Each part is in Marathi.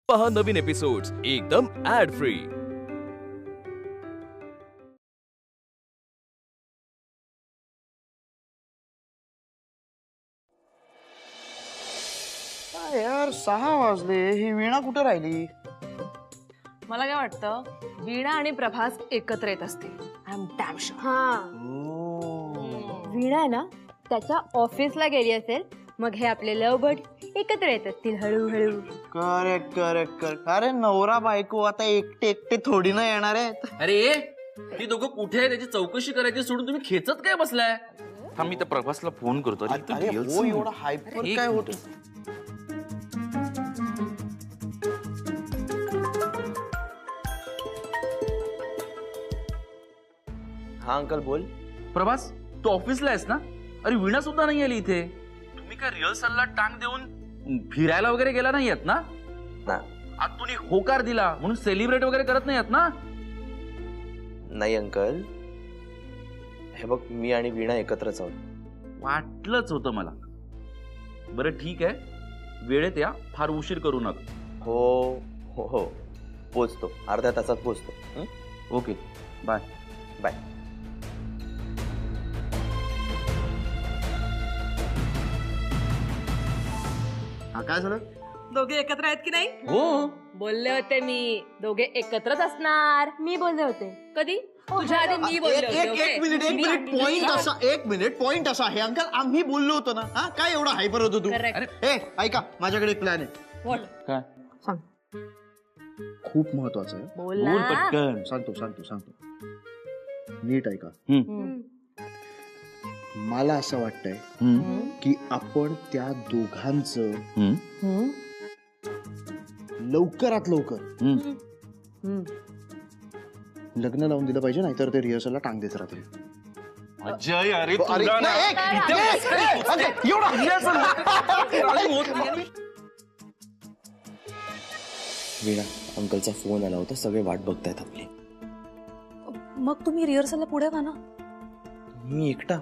पहा नवीन एपिसोड्स एकदम ऍड फ्री। यार 6 वाजले, ही वीणा कुठे राहिली? मला काय वाटतं वीणा आणि प्रभास एकत्र येत असतील. I am damn sure. Veena ना त्याच्या ऑफिसला गेली असेल, मग हे आपले लव बर्ड एकत्र येत असतील हळूहळू. Correct correct correct. अरे नवरा बायको आता एकटे एकटे थोडी ना येणार आहेत. अरे ती दोघं कुठे आहे त्याची चौकशी करायची सोडून तुम्ही खेचत काय बसलाय? थांब मी त्या प्रभासला फोन करतो. अरे हो, एवढा हायपर काय होत? हा अंकल बोल. प्रभास तू ऑफिसला आहेस ना? अरे वीणा सुद्धा नाही आली इथे. तुम्ही काय रिहर्सलला टांग देऊन फिरायला वगैरे गेला नाही आहेत ना? आज तुम्ही होकार दिला म्हणून सेलिब्रेट वगैरे करत नाही आहेत ना? नाही अंकल, हे बघ मी आणि वीणा एकत्रच आहोत. वाटलंच होतं मला. बरं ठीक आहे, वेळेत या, फार उशीर करू नका. हो हो हो पोचतो, अर्ध्या तासात पोचतो. Okay bye bye. हा काय झालं? दोघे एकत्र आहेत की नाही? हो. बोलले होते मी दोघे एकत्रच असणार. मी बोलले होते. कधी? तुझ्या आधी मी बोलले होते. एक मिनिट पॉइंट असा आहे अंकल, आम्ही बोललो होतो ना. हा काय एवढा हायपर होतो तू? Correct. ऐका, माझ्याकडे एक प्लॅन आहे. What? काय? खूप महत्वाचं आहे. बोल बोल ना. पटकन. सांगतो नीट ऐका. हम्म. मला असं वाटतंय की आपण त्या दोघांचं लवकरात लवकर लग्न लावून दिलं पाहिजे, नाहीतर ते रिहर्सलला टांग देत राहतील. अजय अरे वीणा, अंकलचा फोन आला होता, सगळे वाट बघतायत आपली. मग तुम्ही रिहर्सलला पुढे का ना? मी एकटा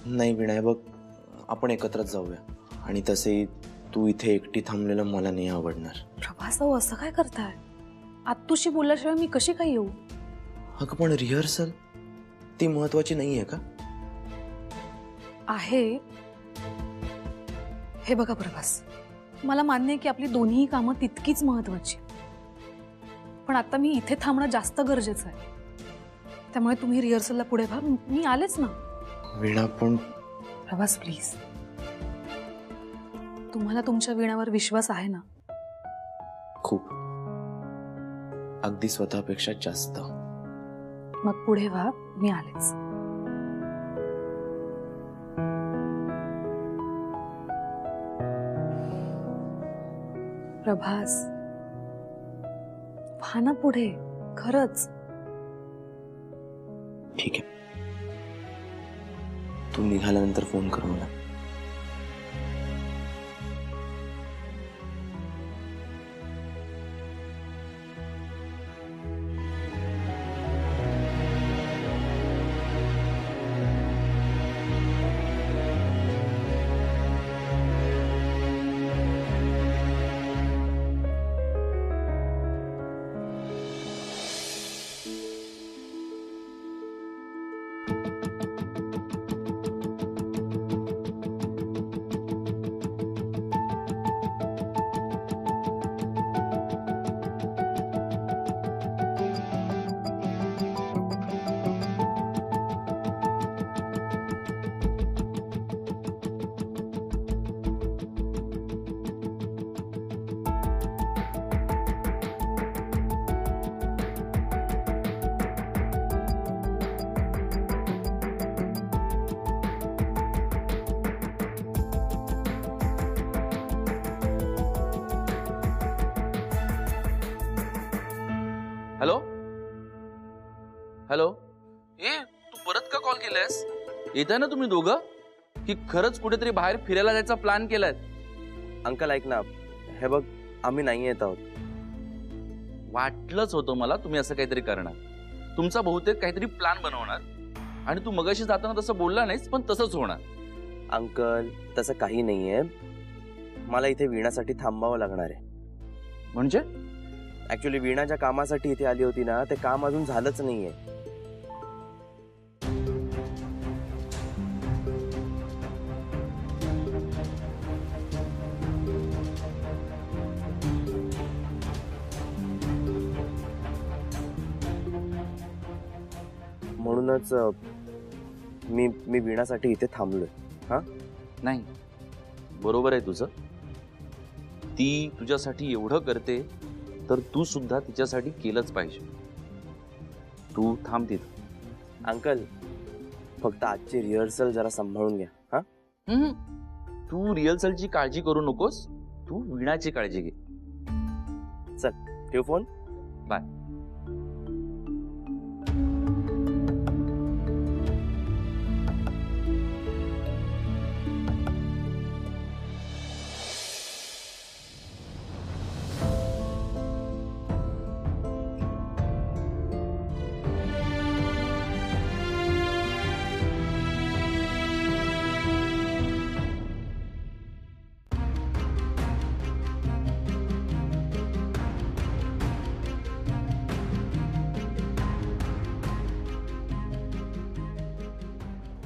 नाही वीणा, हे बघ आपण एकत्रच जाऊया. आणि तसे तू इथे एकटी थांबलेलं मला नाही आवडणार. प्रभास असं काय करताय? आत्तूशी बोलल्याशिवाय मी कशी काय येऊ? अगं पण रिहर्सल ती महत्वाची नाहीये का? आहे. हे बघा प्रभास, मला मान्य आहे की आपली दोन्ही कामं तितकीच महत्वाची, पण आता मी इथे थांबणं जास्त गरजेचं आहे. त्यामुळे तुम्ही रिहर्सलला पुढे व्हा, मी आलेच ना. वीणा पण प्रभास प्लीज, तुम्हाला तुमच्या वीणावर विश्वास आहे ना? खूप, अगदी स्वतःपेक्षा जास्त. मग पुढे व्हा, मी आलेच. प्रभास व्हा ना पुढे, खरंच. ठीक आहे, तू निघाल्यानंतर फोन कर मला. हॅलो हॅलो, ए तू परत का कॉल केलायस? येताय ना तुम्ही दोघं, की खरंच कुठेतरी बाहेर फिरायला जायचा प्लॅन केलाय? अंकल ऐक ना, हे बघ आम्ही नाही येत आहोत. वाटलंच होतं मला तुम्ही असं काहीतरी करणार. तुमचा बहुतेक काहीतरी प्लॅन बनवणार, आणि तू मगाशी जाताना तसं बोलला नाहीस, पण तसंच होणार. अंकल तसं काही नाहीये, मला इथे वीणासाठी थांबावं लागणार आहे. म्हणजे ऍक्च्युली वीणा ज्या कामासाठी इथे आली होती ना, ते काम अजून झालंच नाहीये. म्हणूनच मी वीणासाठी इथे थांबलोय. हा, नाही, बरोबर आहे तुझं. ती तुझ्यासाठी एवढं करते तर तू सुद्धा तिच्यासाठी केलंच पाहिजे. तू थांब तिथं. अंकल, फक्त आजची रिहर्सल जरा सांभाळून घ्या. हा, तू रिहर्सलची काळजी करू नकोस, तू वीणाची काळजी घे. चल ठेव फोन. बाय.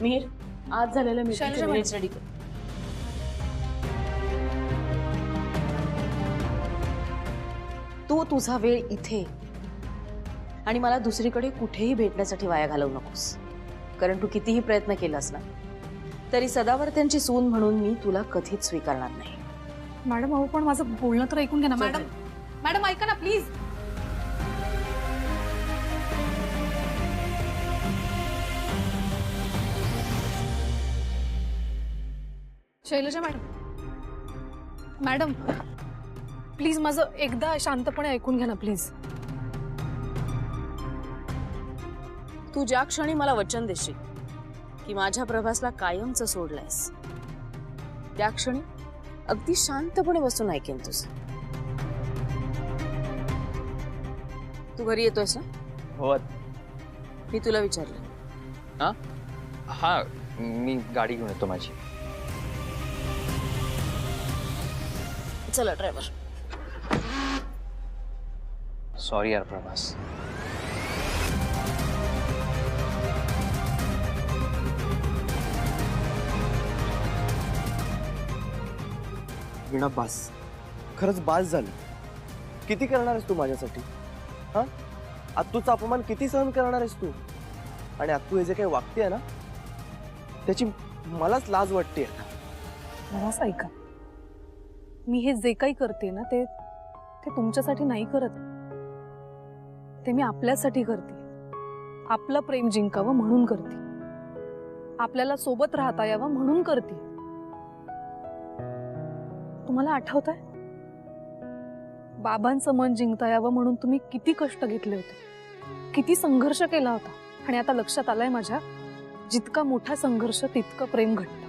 मिहीर, आज झालेलं शैलजा मीटिंग मॅडम. रेडी कर. तू तुझा वेळ इथे आणि मला दुसरीकडे कुठेही भेटण्यासाठी वाया घालवू नकोस. कारण तू कितीही प्रयत्न केलास ना, तरी सदावर्त्यांची सून म्हणून मी तुला कधीच स्वीकारणार नाही. मॅडम अहो पण माझं बोलणं तर ऐकून घ्या ना. मॅडम मॅडम ऐका ना please. Shailaja madam, madam please माझं एकदा शांतपणे ऐकून घ्या ना प्लीज. तू ज्या क्षणी मला वचन देशील की माझ्या प्रभासला कायमचं सोडलंयस, त्या क्षणी अगदी शांतपणे बसून ऐकेन तुझं. तू घरी येतोयस ना? हो. मी तुला विचारलं. हा, मी गाडी घेऊन येतो माझी. चला ड्रायव्हर. सॉरी यार प्रभास. वीणा, बास, खरंच बास झालं. किती करणार आहेस तू माझ्यासाठी? हा, आत्तूचा अपमान किती सहन करणार आहेस तू? आणि आत्तू हे जे काही वागते ना, त्याची मलाच लाज वाटते. मलाच ऐका, मी हे जे काही करते ना ते तुमच्यासाठी नाही करत. ते मी आपल्यासाठी करते. आपलं प्रेम जिंकावं म्हणून करते. आपल्याला सोबत राहता यावं म्हणून करते. तुम्हाला आठवतंय बाबांचं मन जिंकता यावं म्हणून तुम्ही किती कष्ट घेतले होते, किती संघर्ष केला होता. आणि आता लक्षात आलंय माझ्या, जितका मोठा संघर्ष तितकं प्रेम घडतं.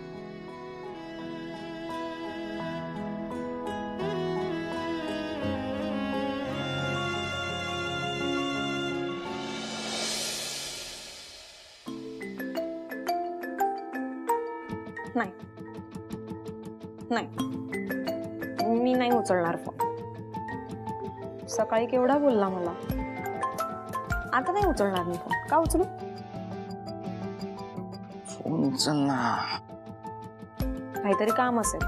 नाही, मी नाही उचलणार फोन. सकाळी केवढा बोलला मला. आता नाही उचलणार मी फोन. का उचलू? फोन उचल ना. काहीतरी काम असेल,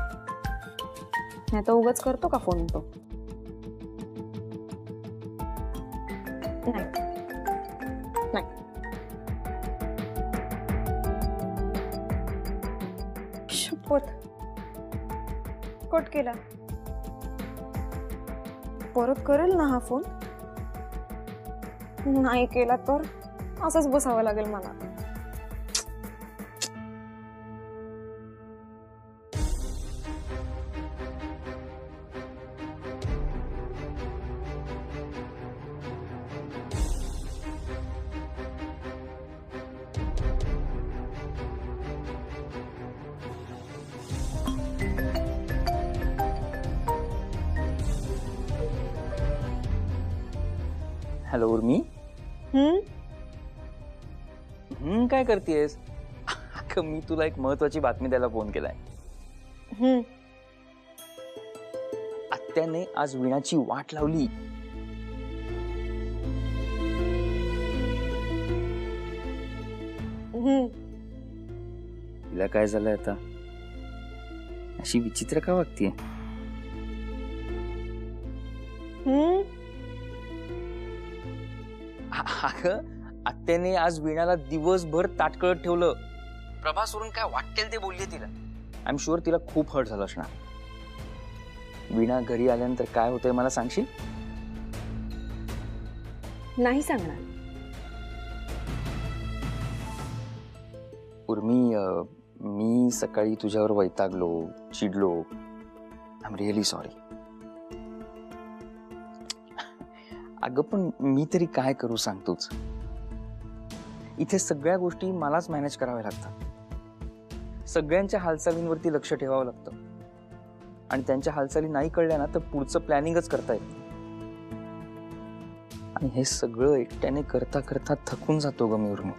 नाही तर उगाच करतो का फोन तो? नाही नाही. शपथ, कट केला. परत करेल ना हा फोन? नाही केला तर असंच बसावं लागेल मला. हॅलो उर्मी. काय करतेस? मी तुला एक महत्वाची बातमी द्यायला फोन केलाय. आत्याने आज वीणाची वाट लावली. तिला काय झालंय आता? अशी विचित्र का वागतीये? अगं, आत्याने आज वीणाला दिवसभर ताटकळत ठेवलं. प्रभासवरून काय वाटेल ते बोलली तिला. आय एम शुअर तिला खूप हर्ट झालं असणार. वीणा घरी आल्यानंतर काय होतंय मला सांगशील? नाही सांगणार. उर्मी, मी सकाळी तुझ्यावर वैतागलो, चिडलो. I am really sorry. अगं पण मी तरी काय करू सांग तूच. इथे सगळ्या गोष्टी मलाच मॅनेज कराव्या लागतात. सगळ्यांच्या हालचालींवरती लक्ष ठेवावं लागतं आणि त्यांच्या हालचाली नाही कळल्या ना तर पुढचं प्लॅनिंगच करता येत. आणि हे सगळं एकट्याने करता करता थकून जातो ग मी उर्मी.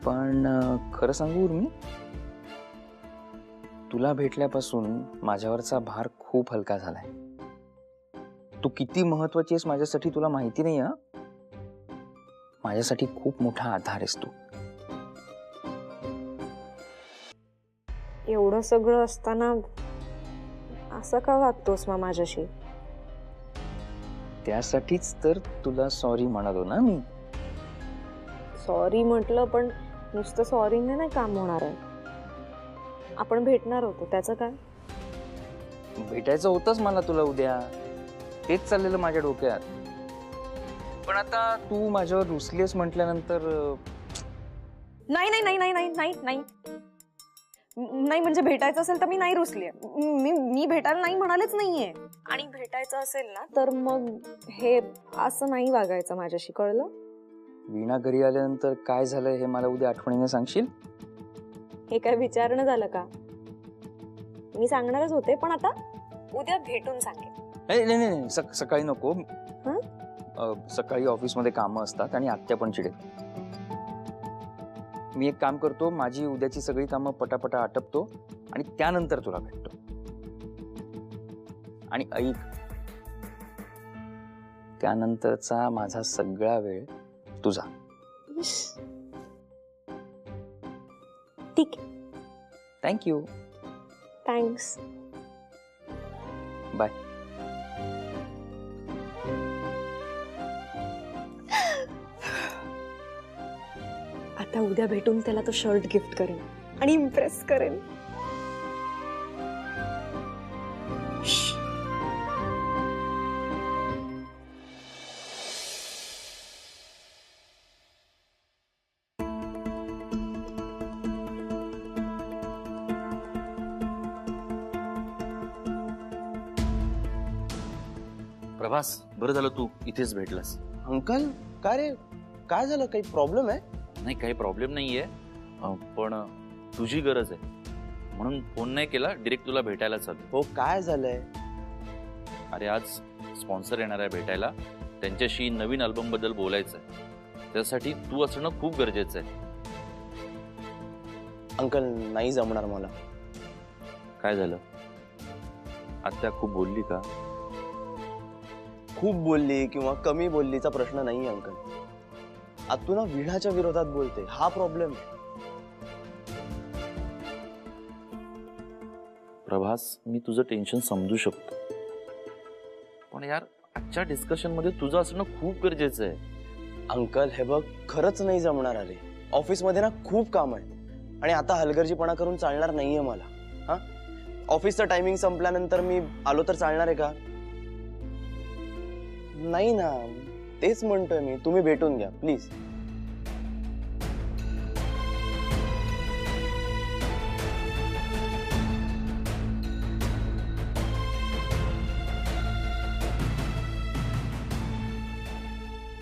पण खरं सांगू उर्मी, तुला भेटल्यापासून माझ्यावरचा भार खूप हलका झालाय. तू किती महत्वाची आहेस माझ्यासाठी तुला माहिती नाही. माझ्यासाठी खूप मोठा आधार आहेस तू. एवढं सगळं असताना असं का वागतोस मग माझ्याशी? त्यासाठीच तर तुला सॉरी म्हणालो ना मी. सॉरी म्हटलं पण नुसतं सॉरीने नाही काम होणार आहे. आपण भेटणार होतो त्याचं काय? भेटायचं होतंच मला तुला उद्या. तेच चाललेलं माझ्या डोक्यात. पण आता तू माझ्यावर रुसलीस म्हटल्यानंतर नाही नाही नाही नाही नाही नाही नाही नाही म्हणजे भेटायचं असेल तर मी नाही रुसले. मी भेटायला नाही म्हणालेच नाहीये. आणि भेटायचं असेल ना तर मग हे असं नाही वागायचं माझ्याशी, कळलं? वीणा घरी आल्यानंतर काय झालं हे मला उद्या आठवणीने सांगशील? हे काय विचारणं झालं का? मी सांगणारच होते पण आता उद्या भेटून सांगेन. नाही नाही नाही, सकाळी नको. सकाळी ऑफिसमध्ये कामं असतात आणि आत्या पण चिडेल. मी एक काम करतो, माझी उद्याची सगळी कामं पटापटा आटपतो आणि त्यानंतर तुला भेटतो. आणि ऐक, त्यानंतरचा माझा सगळा वेळ तुझा. ठीक आहे. थँक्यू. थँक्स. बाय. आता उद्या भेटून त्याला तो शर्ट गिफ्ट करेन आणि इम्प्रेस करेन. प्रभास, बरं झालं तू इथेच भेटलास. अंकल, काय रे, काय झालं? काही प्रॉब्लेम आहे? नाही, काही प्रॉब्लेम नाहीये, पण तुझी गरज आहे म्हणून फोन नाही केला, डिरेक्ट तुला भेटायला चालू. हो, काय झालंय? अरे आज स्पॉन्सर येणार आहे भेटायला. त्यांच्याशी नवीन अल्बम बद्दल बोलायचं आहे. त्यासाठी तू असणं खूप गरजेचं आहे. अंकल, नाही जमणार मला. काय झालं? आत्या खूप बोलली का? खूप बोलली किंवा कमी बोललीचा प्रश्न नाही अंकल. आता तू ना वीणाच्या विरोधात बोलते, हा प्रॉब्लेम आहे. प्रभास, मी तुझं टेन्शन समजू शकतो, पण यार आजच्या डिस्कशन मध्ये तुझं असणं खूप गरजेचं आहे. अंकल, हे बघ, खरंच नाही जमणार. अरे ऑफिसमध्ये ना खूप काम आहे आणि आता हलगर्जीपणा करून चालणार नाहीये मला. हा, ऑफिसचं टायमिंग संपल्यानंतर मी आलो तर चालणार आहे का? नाही ना, तेच म्हणतोय मी. तुम्ही भेटून घ्या please.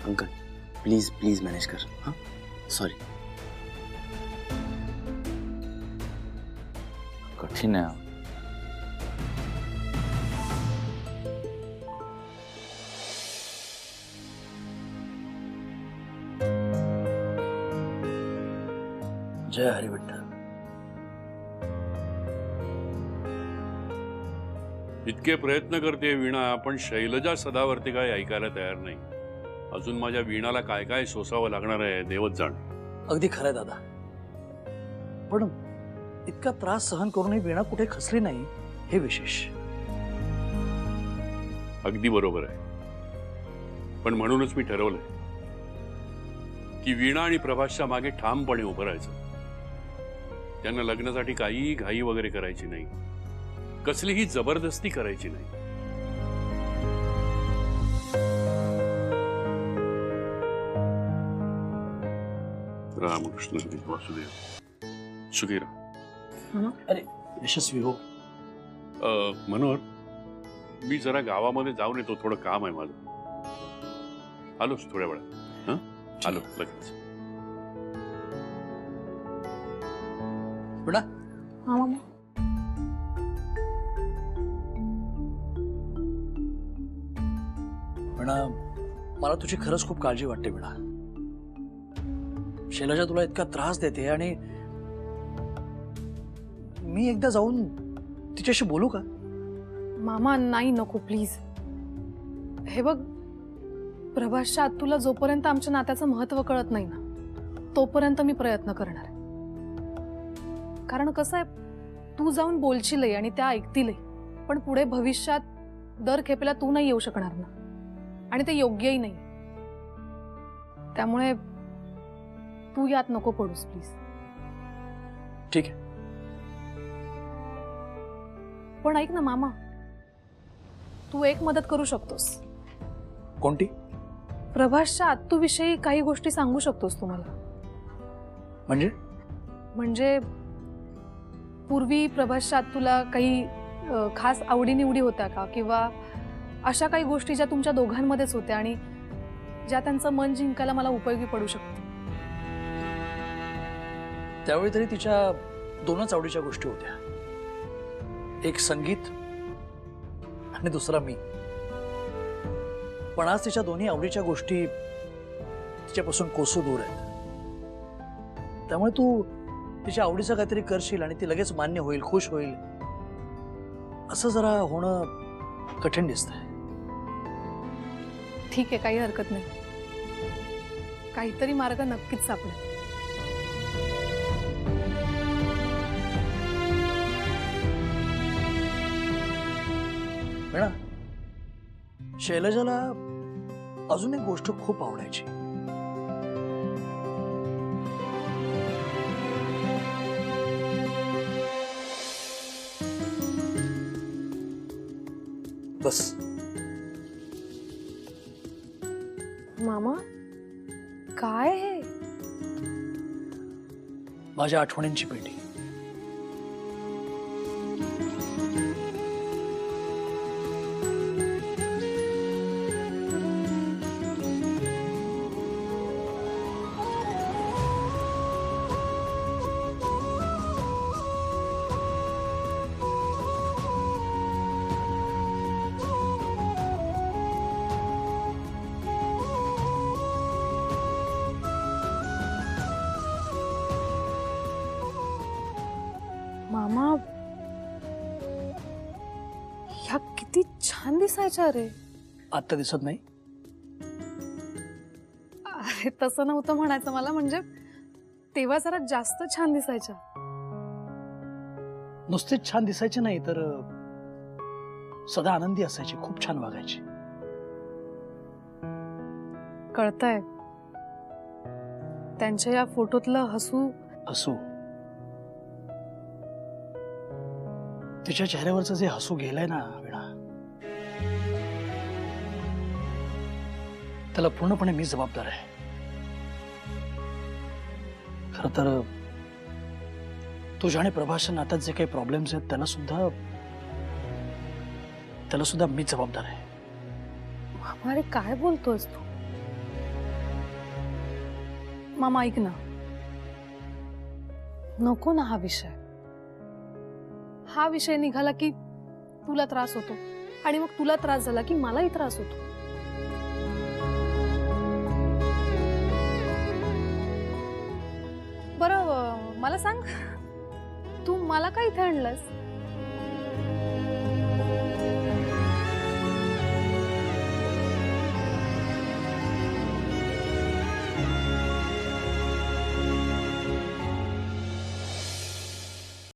Uncle, please please manage कर. हा, सॉरी. कठीण आहे. जय हरी विठ्ठल. इतके प्रयत्न करते वीणा, पण शैलजा सदावरती काय ऐकायला तयार नाही. अजून माझ्या वीणाला काय काय सोसावं लागणार आहे देवच जाण. अगदी खरंय दादा, पण इतका त्रास सहन करूनही वीणा कुठे खचली नाही हे विशेष. अगदी बरोबर आहे, पण म्हणूनच मी ठरवलंय की वीणा आणि प्रभासच्या मागे ठामपणे उभं राहायचं. त्यांना लग्नासाठी काहीही घाई वगैरे करायची नाही, कसलीही जबरदस्ती करायची नाही. रामकृष्ण हरी वासुदेव. सुखी राहा. अरे यशस्वी हो. मनोहर, मी जरा गावामध्ये जाऊन येतो, थोडं काम आहे माझं. आलोच थोड्या वेळात. आलो लगेच. वीणा, हा मामा. वीणा, मला तुझी खरंच खूप काळजी वाटते वीणा. शैलजा तुला इतका त्रास देते आणि मी एकदा जाऊन तिच्याशी बोलू का? मामा नाही, नको प्लीज. हे बघ, प्रभासच्या आत्तूला जोपर्यंत आमच्या नात्याचं महत्व कळत नाही ना तोपर्यंत मी प्रयत्न करणार. कारण कसं आहे, तू जाऊन बोलशीलही आणि त्या ऐकतीलही, पण पुढे भविष्यात दर खेपेला तू नाही येऊ शकणार ना, आणि ते योग्यही नाही. त्यामुळे तू यात नको पडूस प्लीज. ठीक आहे. पण ऐक ना मामा, तू एक मदत करू शकतोस. कोणती? प्रभासच्या आत्तूविषयी काही गोष्टी सांगू शकतोस तुम्हाला. म्हणजे पूर्वी प्रभासच्या आत्तूला काही खास आवडीनिवडी होत्या का, किंवा अशा काही गोष्टी ज्या तुमच्या दोघांमध्येच होत्या आणि ज्या त्यांचं मन जिंकायला मला उपयोगी पडू शकते. त्यावेळी तरी तिच्या दोनच आवडीच्या गोष्टी होत्या, एक संगीत आणि दुसरा मी. पण आज तिच्या दोन्ही आवडीच्या गोष्टी तिच्यापासून कोसो दूर आहेत. त्यामुळे तू तिच्या आवडीचं काहीतरी करशील आणि ती लगेच मान्य होईल, खुश होईल, असं जरा होणं कठीण दिसतंय. ठीक आहे, काही हरकत नाही. काहीतरी मार्ग नक्कीच सापडेल. वीणा, शैलजाला अजून एक गोष्ट खूप आवडायची. बस. मामा, काय हे? माझ्या आठवणींची पेटी. मामा, ह्या किती छान दिसायच्या रे. आता दिसत नाही? अरे तसं नव्हतं म्हणायचं मला, म्हणजे तेव्हा जरा जास्त छान दिसायच्या. नुसतेच छान दिसायचे नाही तर सदा आनंदी असायची, खूप छान वागायची. कळतंय, त्यांच्या या फोटोतलं हसू. तिच्या चेहऱ्यावरचं जे हसू गेलंय ना वीणा, त्याला पूर्णपणे मी जबाबदार आहे. खरं तर तुझ्या आणि प्रभासच्या नात्यात जे काही प्रॉब्लेम्स आहेत त्याला सुद्धा मी जबाबदार आहे. मामा, अरे काय बोलतोस तू? मामा ऐक ना, नको ना हा विषय. हा विषय निघाला की तुला त्रास होतो, आणि मग तुला त्रास झाला की मलाही त्रास होतो. बरं मला सांग, तू मला काय इथे आणलंस?